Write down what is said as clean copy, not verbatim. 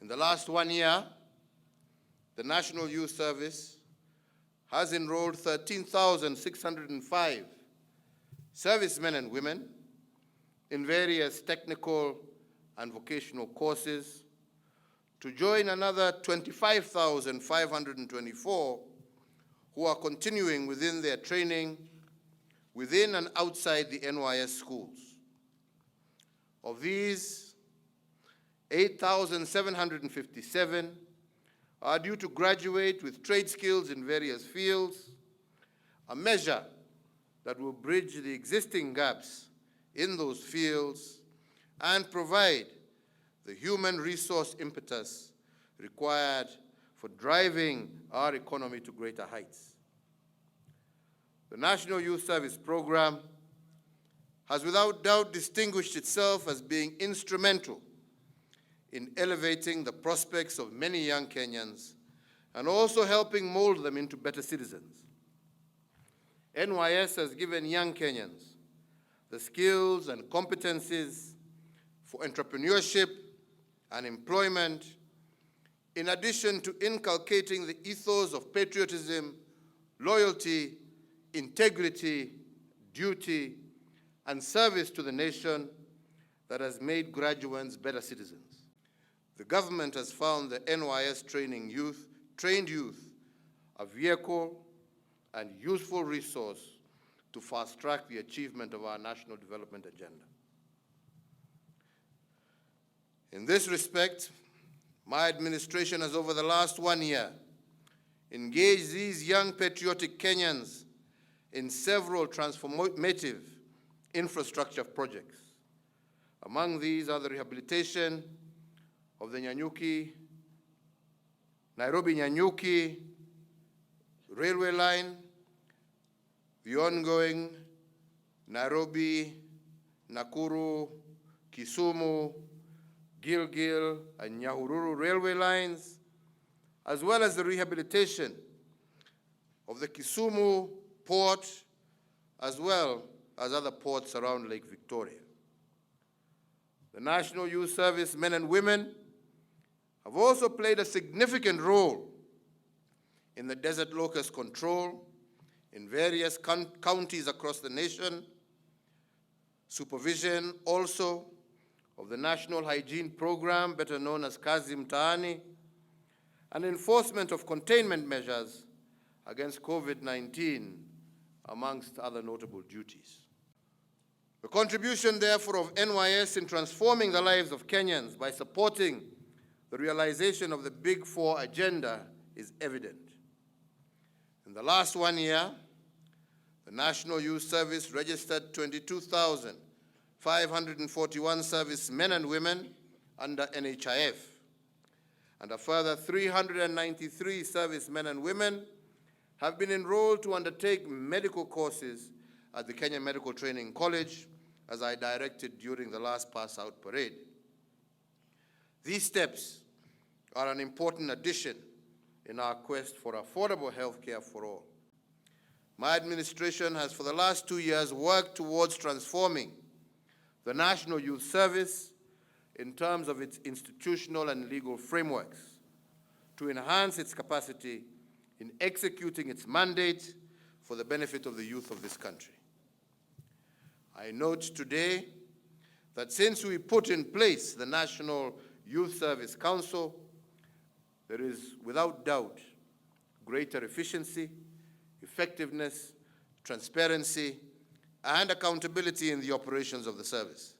In the last 1 year, the National Youth Service has enrolled 13,605 servicemen and women in various technical and vocational courses to join another 25,524 who are continuing within their training within and outside the NYS schools. Of these, 8,757 are due to graduate with trade skills in various fields, a measure that will bridge the existing gaps in those fields and provide the human resource impetus required for driving our economy to greater heights. The National Youth Service Program has without doubt distinguished itself as being instrumental in elevating the prospects of many young Kenyans and also helping mold them into better citizens. NYS has given young Kenyans the skills and competencies for entrepreneurship and employment, in addition to inculcating the ethos of patriotism, loyalty, integrity, duty, and service to the nation that has made graduates better citizens. The government has found the NYS trained youth a vehicle and useful resource to fast-track the achievement of our national development agenda. In this respect, my administration has over the last 1 year engaged these young patriotic Kenyans in several transformative infrastructure projects. Among these are the rehabilitation of the Nairobi-Nyanyuki railway line, the ongoing Nairobi-Nakuru, Kisumu, Gilgil, and UHURU railway lines, as well as the rehabilitation of the Kisumu port, as well as other ports around Lake Victoria. The National Youth Service men and women have also played a significant role in the desert locust control in various counties across the nation, supervision also of the National Hygiene Program, better known as Kazi Mtaani, and enforcement of containment measures against COVID-19, amongst other notable duties. The contribution, therefore, of NYS in transforming the lives of Kenyans by supporting the realization of the Big Four agenda is evident. In the last 1 year, the National Youth Service registered 22,541 servicemen and women under NHIF, and a further 393 servicemen and women have been enrolled to undertake medical courses at the Kenya Medical Training College, as I directed during the last pass-out parade. These steps are an important addition in our quest for affordable health care for all. My administration has for the last 2 years worked towards transforming the National Youth Service in terms of its institutional and legal frameworks to enhance its capacity in executing its mandate for the benefit of the youth of this country. I note today that since we put in place the National Youth Service Council, there is without doubt greater efficiency, effectiveness, transparency, and accountability in the operations of the service.